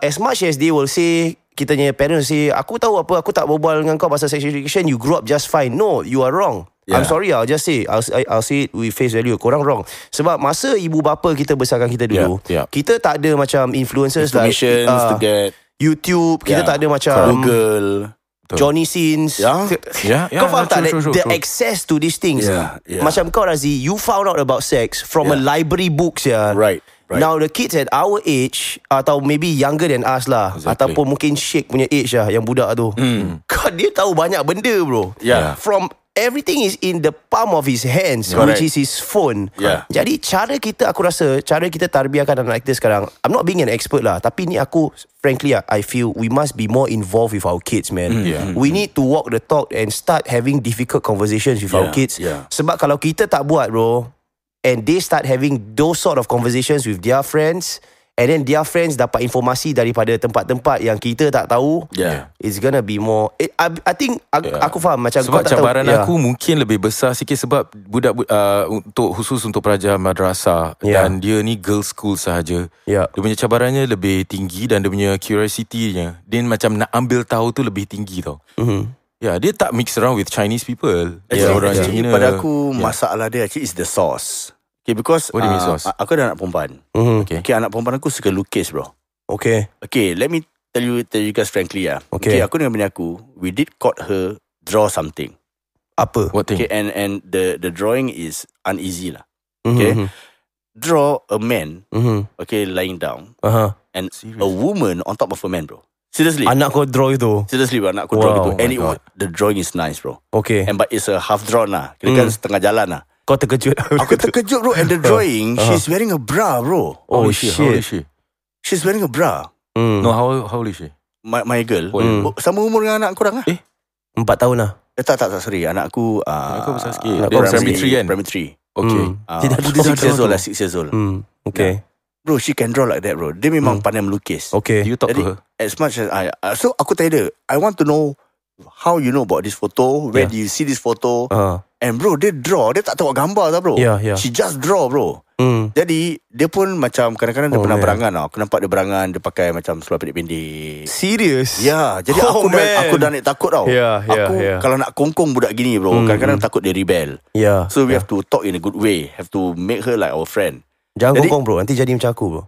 As much as they will say, kita punya parents say, aku tahu apa, aku tak berbual dengan kau pasal sex education, you grew up just fine. No, you are wrong. I'm sorry, I'll just say, I'll say it with face value. Korang wrong. Sebab masa ibu bapa kita besarkan kita dulu, kita tak ada macam influencers like to get YouTube. Kita tak ada macam Google, Johnny Sins. Kau faham tak? The access to these things. Macam kau Razi, you found out about sex from a library books. Right. Now the kids at our age, atau maybe younger than us lah, ataupun mungkin Sheikh punya age lah, yang budak tu, dia tahu banyak benda bro. From everything is in the palm of his hands, which is his phone. Jadi aku rasa cara kita tarbiyahkan anak kita sekarang, I'm not being an expert lah, tapi ni aku frankly I feel we must be more involved with our kids, man. We need to walk the talk and start having difficult conversations with our kids. Sebab kalau kita tak buat bro, and they start having those sort of conversations with their friends, and then their friends dapat informasi daripada tempat-tempat yang kita tak tahu, it's gonna be more I think aku faham macam sebab kau tak cabaran tahu, aku mungkin lebih besar sikit sebab budak khusus untuk pelajar madrasah, dan dia ni girls school sahaja. Dia punya cabarannya lebih tinggi, dan dia punya curiosity-nya, dia macam nak ambil tahu tu lebih tinggi tau. Dia tak mix around with Chinese people. Orang Cina. Pada aku masalah dia actually is the sauce. Okay, because what do you mean sauce? Aku ada anak perempuan. Okay, anak perempuan aku suka lukis, bro. Okay, let me tell you guys frankly Okay, aku dengan bini aku, we did caught her draw something. Apa? What thing? Okay, and the drawing is uneasy lah. Okay, draw a man, okay, lying down, and a woman on top of a man, bro. Seriously, anak kau draw itu? Seriously, bro, anak aku draw itu. And the drawing is nice, bro. Okay. And but it's a half drawn lah. Kira kan setengah jalan lah. Kau terkejut? Aku terkejut, bro. And the drawing, she's wearing a bra, bro. Oh shit. How old is she? She's wearing a bra. No, how old is she? My girl. Sama umur dengan anak korang lah. 4 tahun lah. Tak, sorry. Anak aku aku besar sikit. Dia primary 3 kan? Primary 3. Okay. 6 years old. Okay. Bro, she can draw like that, bro. Dia memang pandai melukis. Okay. You talk to her? As much as so aku tanya dia, I want to know how you know about this photo. Where do you see this photo? And bro, dia draw. Dia tak tengok gambar tau, bro. She just draw, bro. Jadi dia pun macam kadang-kadang dia pernah berangan tau. Aku nampak dia berangan, dia pakai macam seluar pendek-pendek. Serious? Jadi aku dah nak takut tau. Aku kalau nak kongkong budak gini, bro, kadang-kadang takut dia rebel. So we have to talk in a good way. Have to make her like our friend. Jangan kongkong, bro. Nanti jadi macam aku, bro.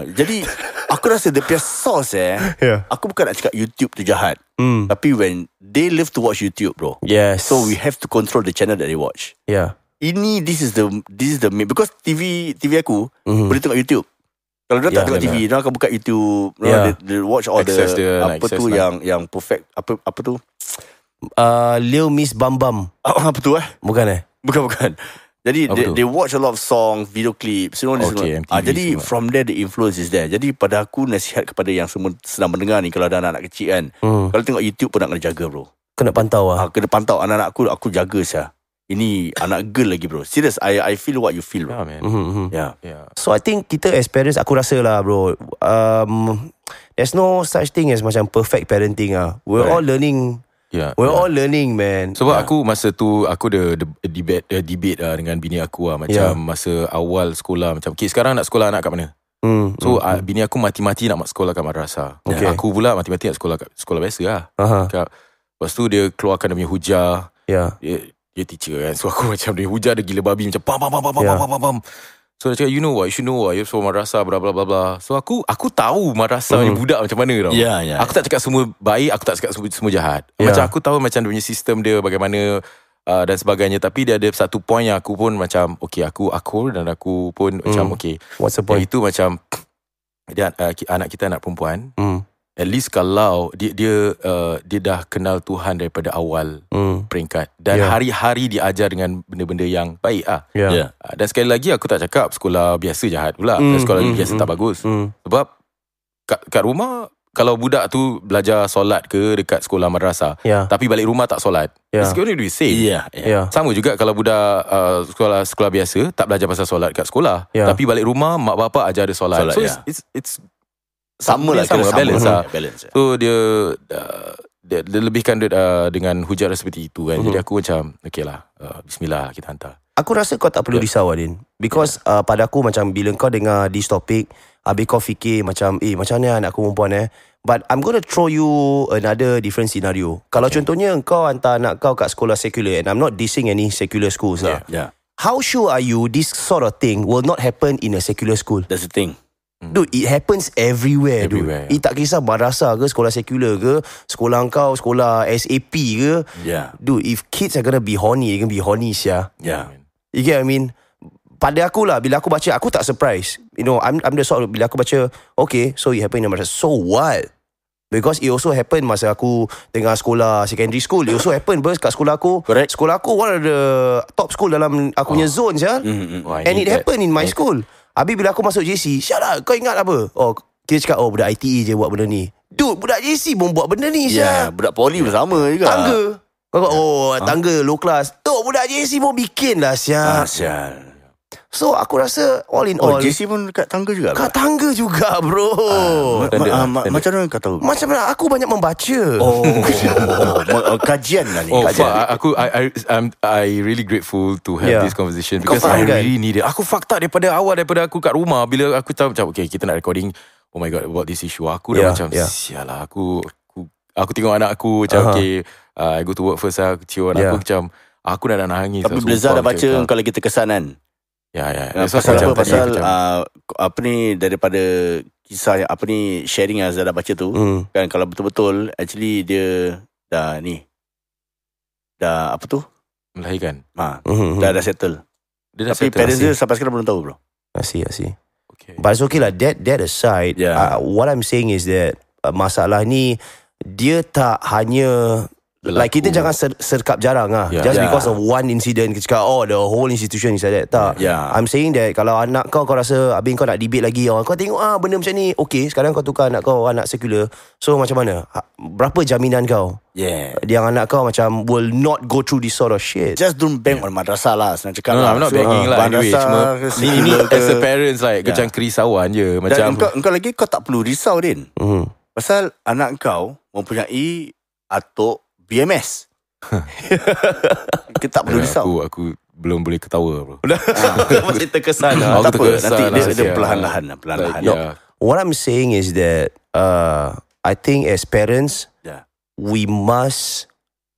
Jadi aku rasa the best sauce aku bukan nak cakap YouTube tu jahat, tapi when they love to watch YouTube, bro. So we have to control the channel that they watch. This is the main, because TV aku boleh tengok YouTube. Kalau dia tak tengok TV, dia akan buka YouTube. They watch all access the apa tu yang perfect, apa tu, Lil Miss Bam Bam. Apa tu Bukan Bukan. Jadi they watch a lot of songs, video clips, you know. Jadi semua. From there the influence is there. Jadi pada aku nasihat kepada yang semua sedang mendengar ni, kalau ada anak-anak kecil kan, kalau tengok YouTube pun nak kena jaga, bro. Kena pantau lah. Kena pantau anak-anak aku jaga sah. Ini anak girl lagi, bro. Serious, I feel what you feel, bro. Man. So I think kita as parents, aku rasa lah, bro, there's no such thing as macam perfect parenting ah. We're all learning. We're all learning, man. Sebab aku masa tu aku ada debate dengan bini aku macam masa awal sekolah macam sekarang nak sekolah anak kat mana? So bini aku mati-mati nak sekolah kat madrasah. Aku pula mati-mati nak sekolah kat sekolah biasa lah. Lepas tu dia keluarkan dia punya hujah. Dia teacher kan. So aku macam dia hujah dia gila babi macam pam. So dia cakap you know what, you should know what, you for madrasah bla bla bla bla. So aku tahu madrasah ni budak macam mana tau. Aku tak cakap semua baik, aku tak cakap semua jahat. Macam aku tahu macam dia punya sistem dia bagaimana dan sebagainya. Tapi dia ada satu point yang aku pun macam aku dan aku pun macam what's the point? Itu macam dia, anak kita anak perempuan. At least kalau dia dah kenal Tuhan daripada awal peringkat dan hari-hari diajar dengan benda-benda yang baik dan sekali lagi aku tak cakap sekolah biasa jahat pula, sekolah biasa tak bagus. Sebab kat rumah kalau budak tu belajar solat ke dekat sekolah madrasah tapi balik rumah tak solat, it's going to be same. Sama juga kalau budak sekolah biasa tak belajar pasal solat kat sekolah tapi balik rumah mak bapak ajar dia solat. So it's sama balance. So dia lebihkan dengan hujah seperti itu kan. Jadi aku macam bismillah kita hantar. Aku rasa kau tak perlu risau Adin. Because pada aku macam bila kau dengar this topic, habis kau fikir macam macam ni anak aku perempuan But I'm going to throw you another different scenario. Kalau contohnya kau hantar anak kau kat sekolah secular, and I'm not dissing any secular schools lah. How sure are you this sort of thing will not happen in a secular school? That's the thing. Dude, it happens everywhere. Dude. It tak kisah madrasah ke, sekolah sekular ke, sekolah kau, sekolah SAP ke. Dude, if kids are gonna be horny, they're gonna be horny, You get what I mean? Pada aku lah, bila aku baca, aku tak surprise. You know, I'm the sort of, bila aku baca, okay, so it happened in madrasah. So what? Because it also happened masa aku tengah sekolah secondary school. It also happened kat sekolah aku. Correct. Sekolah aku one of the top school dalam aku punya zone, and it happened in my school. Habis bila aku masuk JC, Syah lah, kau ingat apa? Kita cakap, budak ITE je buat benda ni. Dude, budak JC pun buat benda ni, Syah. Budak poli pun sama juga. Tangga. Kau tangga, low class. Tuh, budak JC pun bikin lah, Syah. So, aku rasa all in all. JC pun kat tangga juga? Kat tangga juga, bro. Macam mana kau tahu? Macam mana? Aku banyak membaca. Kajian lah ni. I really grateful to have this conversation because I really need it. Aku fucked up daripada awal, daripada aku kat rumah. Bila aku tahu macam kita nak recording, oh my god, about this issue, aku dah macam sialah, aku tengok anak aku macam I go to work first lah, aku cium anak aku macam aku dah nak nangis. Tapi bila Zah dah baca, kau lagi terkesan kan? Pasal apa ni, daripada kisah yang apa ni, sharing yang Zah dah baca tu kan, kalau betul-betul actually dia dah apa tu, melahirkan, dah settle. Tapi parents dia sampai sekarang belum tahu, bro. I see. Okay. But it's okay lah, that aside, what I'm saying is that masalah ni dia tak hanya like kita jangan serkap jarang just because of one incident kita cakap the whole institution is like that. Tak. I'm saying that kalau anak kau rasa habis kau nak debate lagi, kau tengok benda macam ni, okay, sekarang kau tukar anak kau anak sekular. So macam mana? Berapa jaminan kau yang anak kau macam will not go through this sort of shit? Just don't bang on madrasah lah, senang cakap. I'm not banging lah anyway. Cuma ini as a parents like macam kerisauan je. Macam engkau lagi kau tak perlu risau, Din. Pasal anak kau mempunyai atuk BMS. Kita tak perlu risau. Aku belum boleh ketawa, bro. Masih terkesan. Tak apa, nanti dia perlahan-lahan. What I'm saying is that I think as parents, we must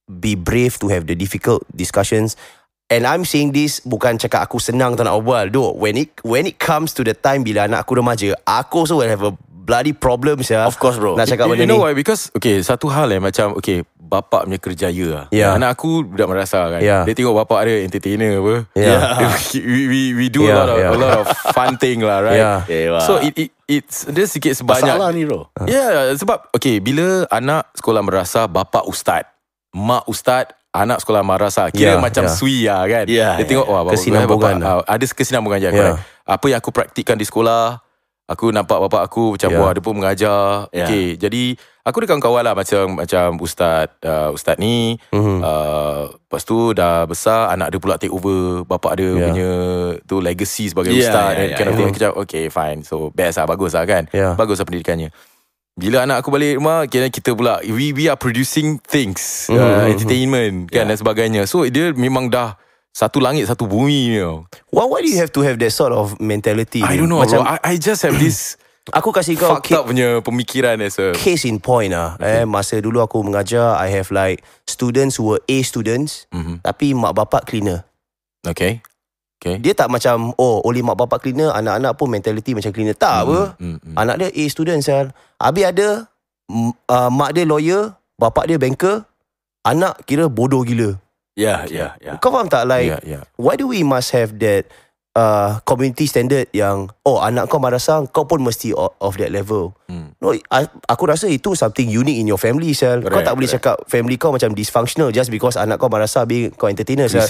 be brave to have the difficult discussions. And I'm saying this bukan cakap aku senang tak nak berbual. When it comes to the time bila anak aku remaja, aku also will have a bloody problem, Of course, bro. Nak cakap benda ni. You know why? Because satu hal macam bapak punya kerjaya lah. Anak aku budak madrasah kan. Dia tengok bapak dia entertainer apa. We do a lot of fun thing lah, right? So it's dia sikit sebanyak. Masalah ni, bro. Sebab bila anak sekolah madrasah, bapak ustaz, mak ustaz, anak sekolah madrasah, kira macam sui lah kan. Dia tengok kesinambungan. Ada kesinambungan je. Apa yang aku praktikkan di sekolah, aku nampak bapak aku macam dia pun mengajar. Jadi aku ada kawan-kawan lah macam ustaz ni. Lepas tu dah besar, anak dia pula take over bapak dia punya tu legacy sebagai ustaz. Kind of thing. Aku cakap okay fine, so best lah, bagus lah kan. Bagus lah pendidikannya. bila anak aku balik rumah, kira kita pula we are producing things, entertainment kan dan sebagainya. So dia memang dah satu langit satu bumi, you know. Why do you have to have that sort of mentality? I don't know, Macam bro. I just have this aku kasih kau fucked up punya pemikiran as a case in point masa dulu aku mengajar, I have like students who were A students, tapi mak bapak cleaner. Okay. Dia tak macam oleh mak bapak cleaner, anak-anak pun mentality macam cleaner. Tak apa. Anak dia A student sel. Habis ada mak dia lawyer, bapak dia banker, anak kira bodoh gila. Yeah. Kau faham tak? Like why do we must have that community standard yang anak kau madrasah, kau pun mesti of that level. No, aku rasa itu something unique in your family sel. Kau tak boleh cakap family kau macam dysfunctional just because anak kau madrasah habis kau entertainer sel.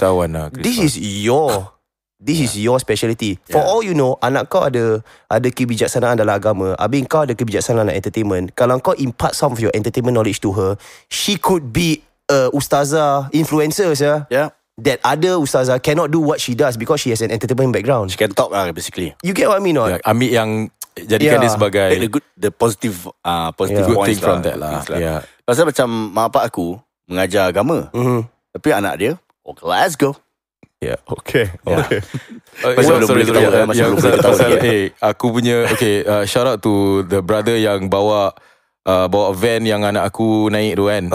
This is your speciality. For all you know, anak kau ada kebijaksanaan dalam agama, habis kau ada kebijaksanaan dalam entertainment. Kalau kau impart some of your entertainment knowledge to her, she could be ustazah, influencer Yeah. That other ustazah cannot do what she does because she has an entertainment background. She can talk basically. You get what I mean or not? Ambil yang jadikan dia sebagai the positive good points thing from that lah. Pasal macam mak bapak aku mengajar agama, tapi anak dia let's go. Yeah, okay. Aku punya shout out to the brother yang bawa van yang anak aku naik tu kan.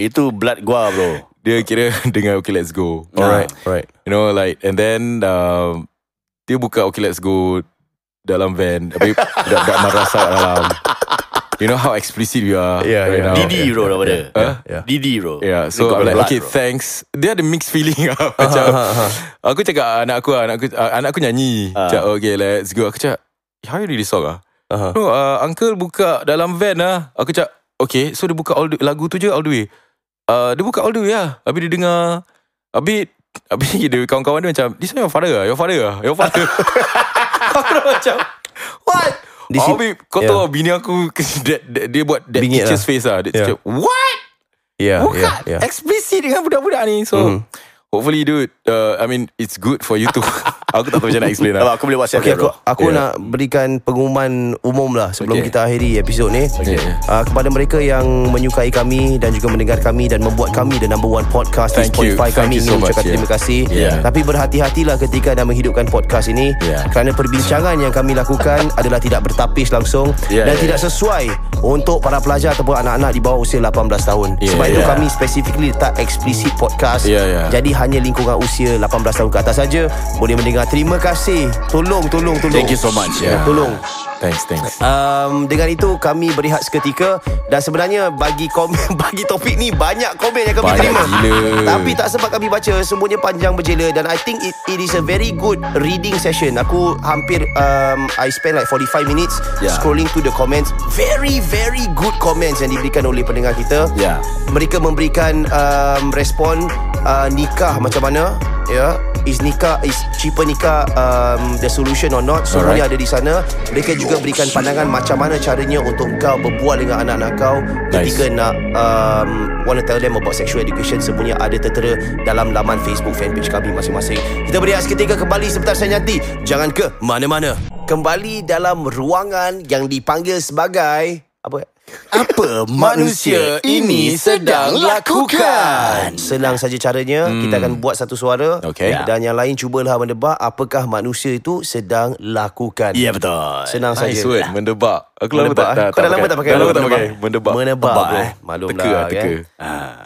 Itu blood gua, bro. Dia kira dengar okay let's go. Alright. You know, like, and then dia buka okay let's go dalam van, tapi budak madrasah dalam. You know how explicit we are right now. Didi bro daripada Didi bro. So I'm like okay thanks. Dia ada mixed feeling macam aku cakap anak aku nyanyi cakap okay let's go. Aku cakap how you do this song uncle buka dalam van Aku cakap okay, so dia buka lagu tu je all the way. Dia buka all the way lah. Habis dia dengar, habis dia kawan-kawan dia macam this one your father. Aku dah macam what? Kau tahu bini aku dia buat that teacher's face lah. Dia cakap what? Bukan explicit dengan budak-budak ni. So hopefully dude, I mean it's good for you to aku tak tahu macam nak explain lah. Aku boleh WhatsApp dia, bro. Aku nak berikan pengumuman umum lah sebelum kita akhiri episod ni. Kepada mereka yang menyukai kami dan juga mendengar kami dan membuat kami the number one podcast di Spotify, kami ingin mengucapkan terima kasih. Tapi berhati-hatilah ketika anda menghidupkan podcast ini, kerana perbincangan yang kami lakukan adalah tidak bertapis langsung dan tidak sesuai untuk para pelajar ataupun anak-anak di bawah usia 18 tahun. Sebab itu kami specifically letak explicit podcast. Jadi hanya lingkungan usia 18 tahun ke atas saja boleh mendengar. Terima kasih. Tolong. Thank you so much. Tolong. Thanks. Dengan itu kami berehat seketika. Dan sebenarnya bagi topik ni banyak komen yang kami terima gila. Tapi tak sempat kami baca, semuanya panjang berjela. Dan I think it is a very good reading session. Aku hampir I spend like 45 minutes scrolling through the comments. Very very good comments yang diberikan oleh pendengar kita. Mereka memberikan respon nikah macam mana, is cheaper nikah the solution or not. Semuanya ada di sana. Mereka juga berikan pandangan macam mana caranya untuk kau berbual dengan anak-anak kau ketika nak want to tell them about sexual education. Semuanya ada tertera dalam laman Facebook fanpage kami masing-masing. Kita berehat seketika, kembali sebentar saya nanti. Jangan ke mana-mana. Kembali dalam ruangan yang dipanggil sebagai apa manusia ini sedang lakukan? Senang saja caranya. Kita akan buat satu suara, dan yang lain cubalah mendebak apakah manusia itu sedang lakukan. Ya, betul. Senang saja. Mendebak. Aku lama tak Kau dah lama tak pakai mendebak. Maklumlah teka.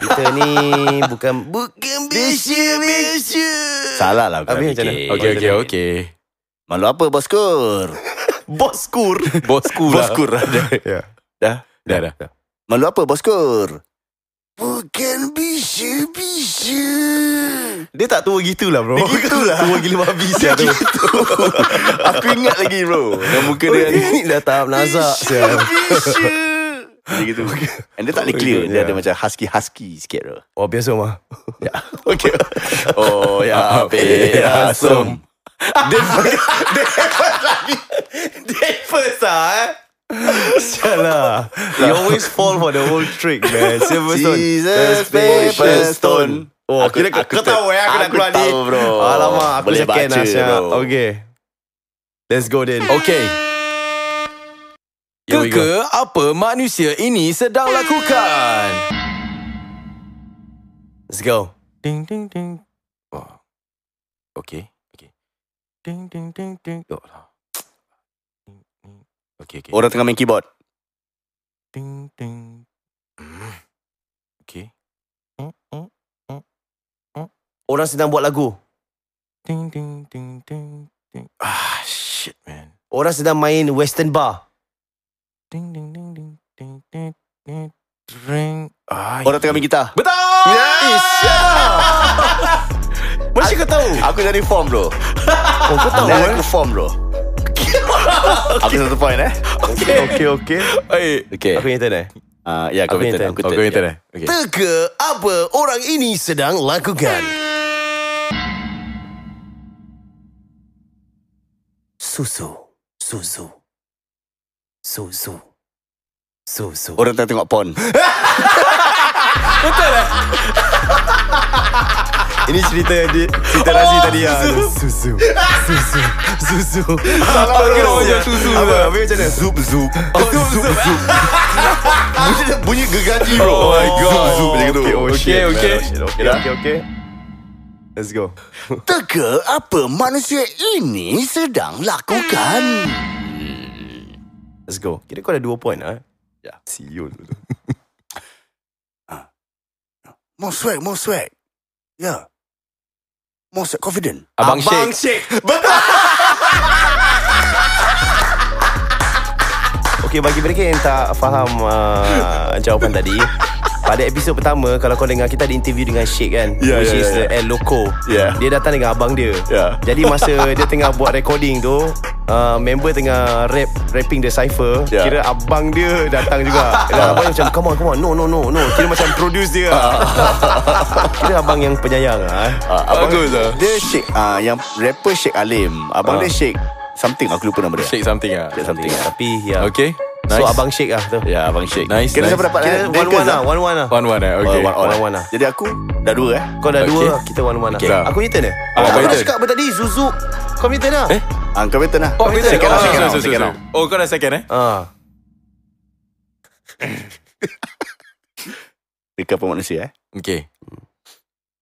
Kita ni bukan biasa. Salah lah. Okay. Malu apa boskur? Boskur. Dah. Malu apa boskur? Bukan bisa. Dia tak tua gitulah bro. Dia gitulah. Tua gila babi tu. Aku ingat lagi bro. Dan muka dia ni dah tahap nazak. Dia gitu. And dia tak boleh clear. Dia ada macam husky sikit bro. Oh biasa mah. Okay. Oh ya asum. Dia first Salah. You always fall for the whole trick, man. Jesus, paper, stone. Oh, aku tahu aku nak keluar ni. Bro. Alamak, aku boleh second baca bro. Okay. Let's go then. Okay. Teka apa manusia ini sedang lakukan? Let's go. Ding ding ding. Oh. Okay. Ding ding ding ding. Oh. Okay. Orang tengah main keyboard. Ding ding. Okay. Orang sedang buat lagu. Ding ding ding ding ding. Shit man. Orang sedang main western bar. Ding ding ding ding ding ding ding. Ring. Orang tengah main gitar. Betul! Masih kau tahu? Aku jadi form bro. Oh, kau tahu Aku form bro. Aku 1 point Okay. Okay. Aku yang turn Ya, aku Aku yang turn. turn. Aku Kau yang turn. turn. Okay. Teka apa orang ini sedang lakukan? Susu. Orang tengah tengok porn. Ini cerita Razi tadi ya. Susu. Salah kira macam susu. Apa macam mana? Zup. Bunyi gergaji bro. Oh my God. Zup macam tu. Okay. Let's go. Teka apa manusia ini sedang lakukan? Let's go. Kira kau ada 2 point Ya. Siul. More swag. Ya. More swag, confident. Abang Sheikh. Okay, bagi mereka yang tak faham jawapan tadi, pada episod pertama, kalau kau dengar kita ada interview dengan Sheikh kan, which is El Loco. Dia datang dengan abang dia. Jadi masa dia tengah buat recording tu, member tengah rapping the cypher, kira abang dia datang juga. Dan abang dia macam come on, no. Kira macam produce dia. Kira abang yang penyayang. Bagus lah. Dia Sheikh, yang rapper Sheikh Alim. Abang dia Sheikh something, aku lupa nama dia. Shake something lah. Tapi ya. Okay. So Nice. abang Sheikh lah tu. Ya, abang Sheikh. Nice. Kira siapa dapat? Kira one-one lah. 1-1 Okay. One-one lah. Jadi aku dah 2 Kau dah Okay. 2, kita one-one Okay. lah. Aku ni turn abang Aku dah turn. cakap apa tadi? Susu. Kau ni turn lah. Kau betul lah. Oh, betul. Second round, second round, So. second round. Oh, kau dah second Teka apa manusia Okay.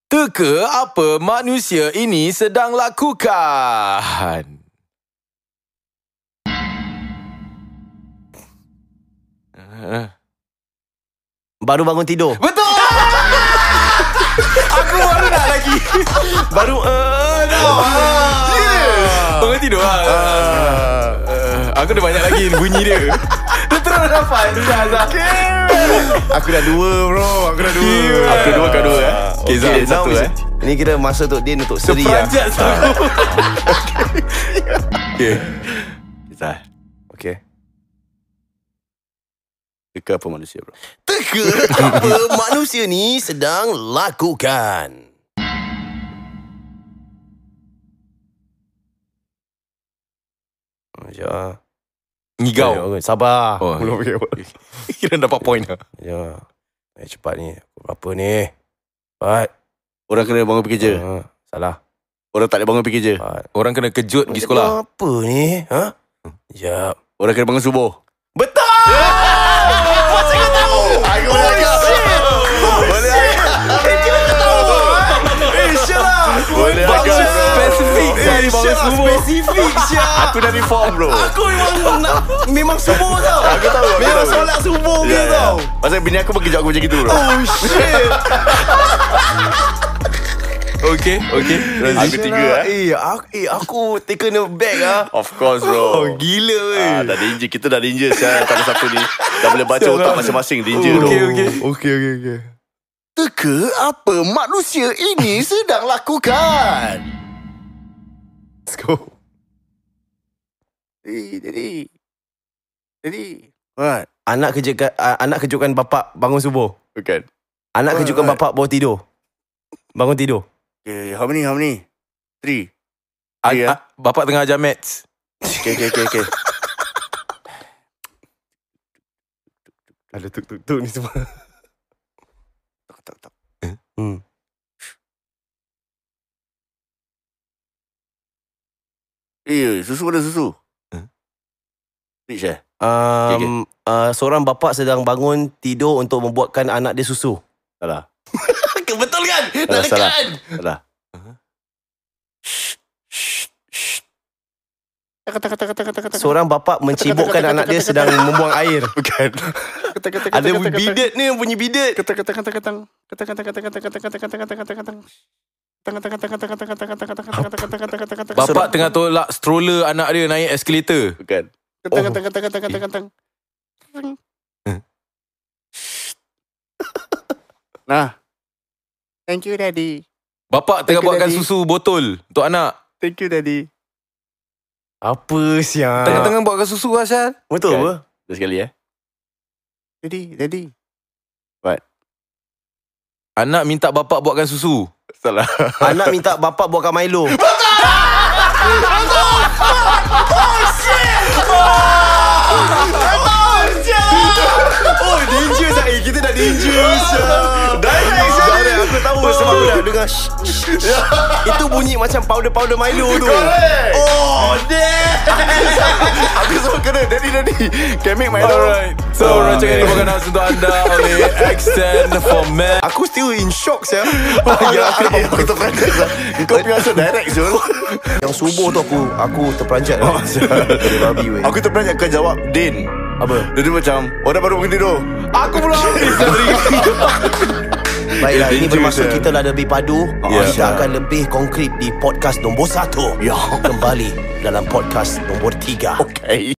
Teka apa manusia ini sedang lakukan? Baru bangun tidur. Betul! Aku baru nak lagi. Baru Bangun tidur lah. Aku dah banyak lagi bunyi dia. Dia terus dapat. Aku dah 2 bro. Aku dah 2. Aku 2 kau 2 Okay, Zam, now satu Ini kira masa untuk dia untuk seri lah. Seperanjat satu. Okay. Kita Okay. Teka apa manusia bro? Teka apa manusia ni sedang lakukan? Ya. Ngigau. Okay, sabar. Oh, Belum okay. Kira dapat point lah. Ya. Cepat ni. Apa ni? Cepat. Orang kena bangun pergi kerja. Salah. Orang tak boleh bangun pergi kerja. Cepat. Orang kena kejut pergi sekolah. Apa ni? Sekejap. Orang kena bangun subuh. Betul! Macam kau tahu. Aku boleh agak. Spesifik sekali bangun subuh. Spesifik Syah. Aku dah reform bro. Aku memang subuh tau. Aku tahu. Memang solat subuh dia tau. Pasal bini aku pergi aku macam gitu bro. Oh shit. Okay. Aku 3 Aku taken aback Of course bro. Oh gila weh. Dah danger. Kita dah danger saya. Tak ada satu ni. Dah boleh baca otak masing-masing. Danger bro. Okay. Teka apa manusia ini sedang lakukan? Let's go. Jadi. What? Anak kejutkan bapak bangun subuh. Bukan. Anak kejutkan bapak baru tidur. Bangun tidur. Okay, how many? 3. Bapak tengah ajar maths. Okay. Ada tuk ni semua. Tak. Susu ada susu. Rich Seorang bapa sedang bangun tidur untuk membuatkan anak dia susu. Salah. Betul kan? Salah. Salah. Seorang bapa mencibukkan anak dia sedang membuang air. Bukan. Ada bidet ni, bunyi bidet. Bapak tengah tolak stroller anak dia naik eskalator. Bukan. Nah. Thank you, Daddy. Bapak tengah buatkan susu botol untuk anak. Thank you, Daddy. Apa siang? Tengah-tengah buatkan susu Asal. Betul apa? Dah sekali Daddy. What? Anak minta bapak buatkan susu. Salah. Anak minta bapak buatkan Milo. Oh, danger saya. Kita dah danger. Direct aku tahu sebab aku dah dengar itu bunyi macam powder Milo tu. Oh, damn. Aku semua kena Daddy. Can make Milo. Alright. So rancangan ini bukan khas untuk anda oleh Extend for Men. Aku still in shock saya. Aku terperanjat. Kau punya asal direct Zul. Yang subuh tu aku terperanjat. Babi weh. Aku terperanjat kau jawab Din. Apa? Dia macam orang baru pergi tidur. Aku belum habis tadi. Baiklah, ini bermaksud kita dah lebih padu. Ya. Kita akan lebih konkret di podcast nombor 1. Ya. Kembali dalam podcast nombor 3. Okay.